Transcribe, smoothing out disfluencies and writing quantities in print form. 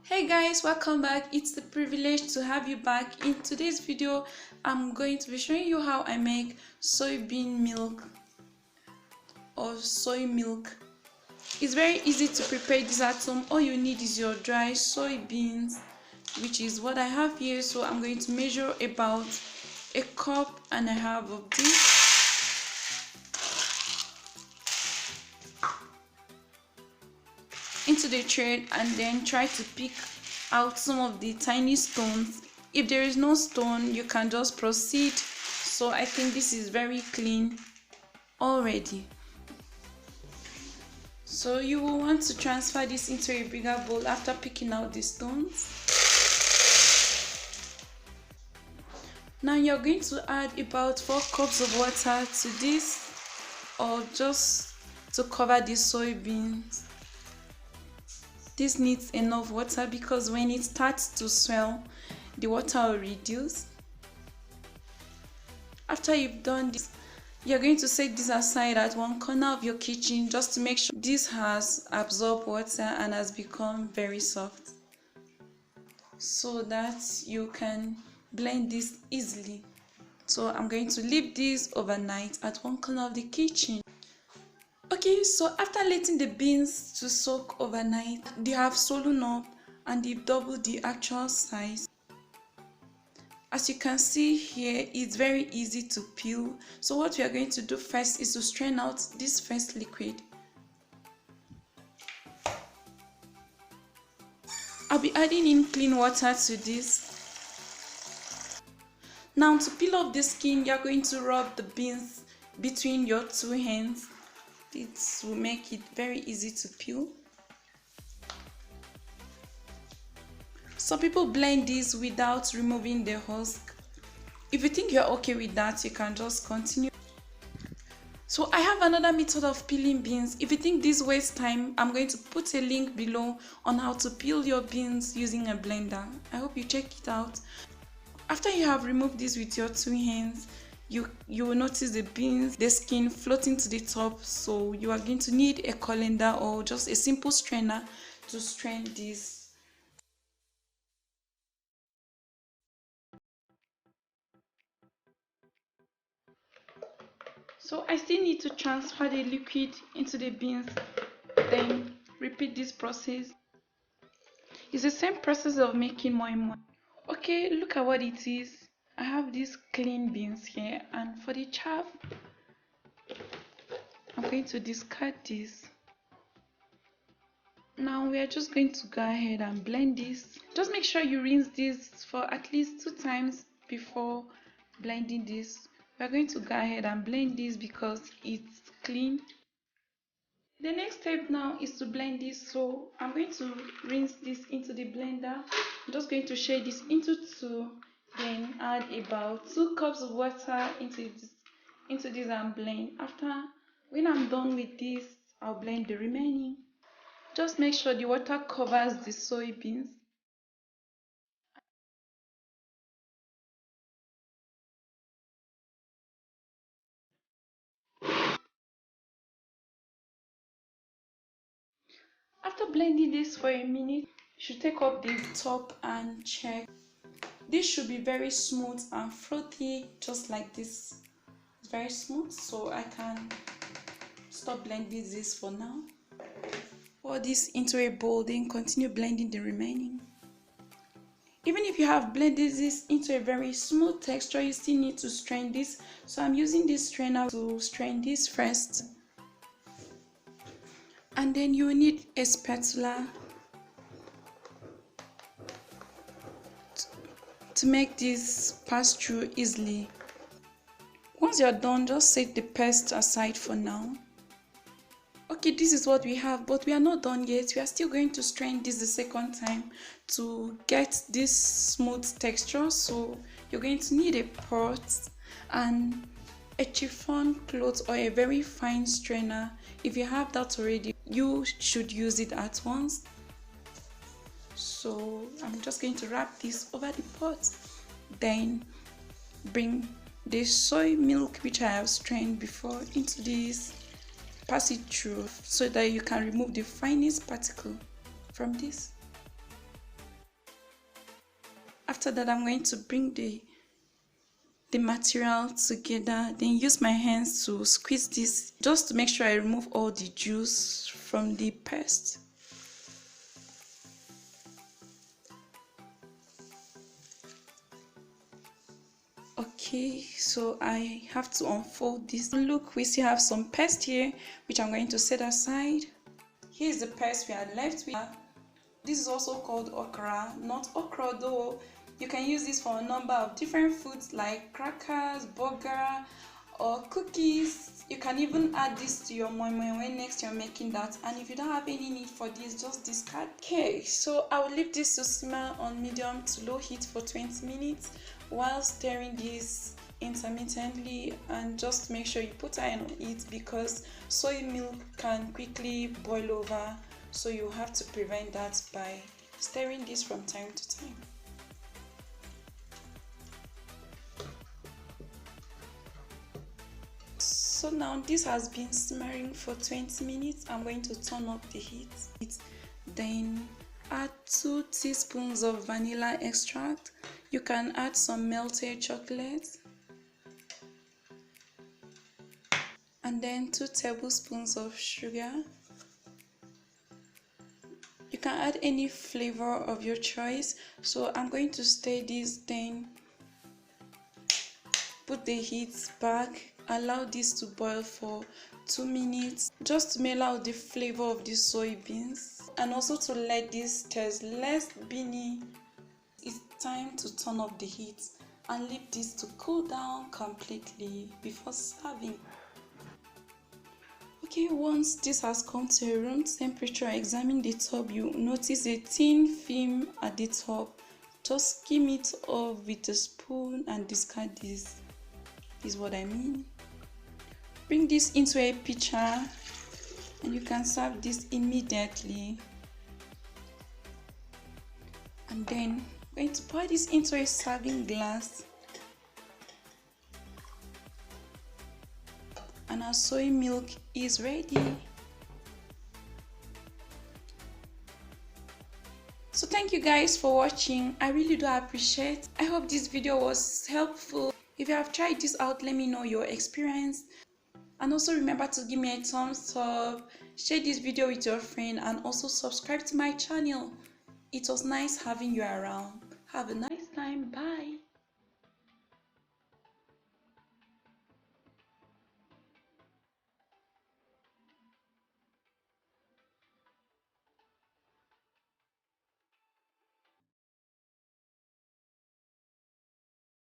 Hey guys, welcome back. It's a privilege to have you back. In today's video, I'm going to be showing you how I make soybean milk or soy milk. It's very easy to prepare this at home. All you need is your dry soybeans, which is what I have here. So I'm going to measure about a cup and a half of this into the tray, and then try to pick out some of the tiny stones. If there is no stone, you can just proceed. So I think this is very clean already. So you will want to transfer this into a bigger bowl after picking out the stones. Now you're going to add about 4 cups of water to this, or just to cover the soybeans. This needs enough water because when it starts to swell, the water will reduce. After you've done this, you're going to set this aside at one corner of your kitchen just to make sure this has absorbed water and has become very soft, so that you can blend this easily. So I'm going to leave this overnight at one corner of the kitchen. Okay, so after letting the beans to soak overnight, they have swollen up and they've doubled the actual size. As you can see here, it's very easy to peel. So what we are going to do first is to strain out this first liquid. I'll be adding in clean water to this. Now to peel off the skin, you're going to rub the beans between your two hands. It will make it very easy to peel. Some people blend this without removing the husk. If you think you're okay with that, you can just continue. So I have another method of peeling beans. If you think this wastes time, I'm going to put a link below on how to peel your beans using a blender. I hope you check it out. After you have removed this with your two hands, you will notice the beans, the skin floating to the top. So you are going to need a colander or just a simple strainer to strain this. So I still need to transfer the liquid into the beans, then repeat this process. It's the same process of making moi moi. Okay, look at what it is. I have these clean beans here, and for the chaff, I'm going to discard this. Now we are just going to go ahead and blend this. Just make sure you rinse this for at least 2 times before blending this. We are going to go ahead and blend this because it's clean. The next step now is to blend this. So I'm going to rinse this into the blender. I'm just going to shade this into 2, then add about 2 cups of water into this and blend. When I'm done with this, I'll blend the remaining. Just make sure the water covers the soybeans. After blending this for a minute, you should take up the top and check. This should be very smooth and frothy, just like this. It's very smooth, so I can stop blending this for now. Pour this into a bowl, then continue blending the remaining. Even if you have blended this into a very smooth texture, you still need to strain this. So I'm using this strainer to strain this first. And then you need a spatula to make this pass through easily. Once you're done, just set the paste aside for now. Okay, this is what we have, but we are not done yet. We are still going to strain this the second time to get this smooth texture. So you're going to need a pot and a chiffon cloth or a very fine strainer. If you have that already, you should use it at once. So I'm just going to wrap this over the pot, then bring the soy milk which I have strained before into this, pass it through so that you can remove the finest particle from this. After that, I'm going to bring the material together, then use my hands to squeeze this just to make sure I remove all the juice from the paste. Okay, so I have to unfold this. Look, we still have some paste here, which I'm going to set aside. Here's the paste we are left with. This is also called okra, not okra though. You can use this for a number of different foods like crackers, burger, or cookies. You can even add this to your moi moi when next you're making that. And if you don't have any need for this, just discard. Okay, so I will leave this to simmer on medium to low heat for 20 minutes while stirring this intermittently, and just make sure you put iron on it because soy milk can quickly boil over, so you have to prevent that by stirring this from time to time. So now this has been simmering for 20 minutes. I'm going to turn up the heat. Then add 2 teaspoons of vanilla extract. You can add some melted chocolate. And then 2 tablespoons of sugar. You can add any flavor of your choice. So I'm going to stir this, then put the heat back. Allow this to boil for 2 minutes just to mellow out the flavor of the soybeans and also to let this taste less beany. It's time to turn up the heat and leave this to cool down completely before serving. Okay, once this has come to a room temperature, examine the top. You notice a thin film at the top. Just skim it off with a spoon and discard this. Is what I mean. Bring this into a pitcher and you can serve this immediately. And then I'm going to pour this into a serving glass. And our soy milk is ready. So thank you guys for watching. I really do appreciate. I hope this video was helpful. If you have tried this out, let me know your experience. And also remember to give me a thumbs up, share this video with your friend, and also subscribe to my channel. It was nice having you around. Have a nice time. Bye.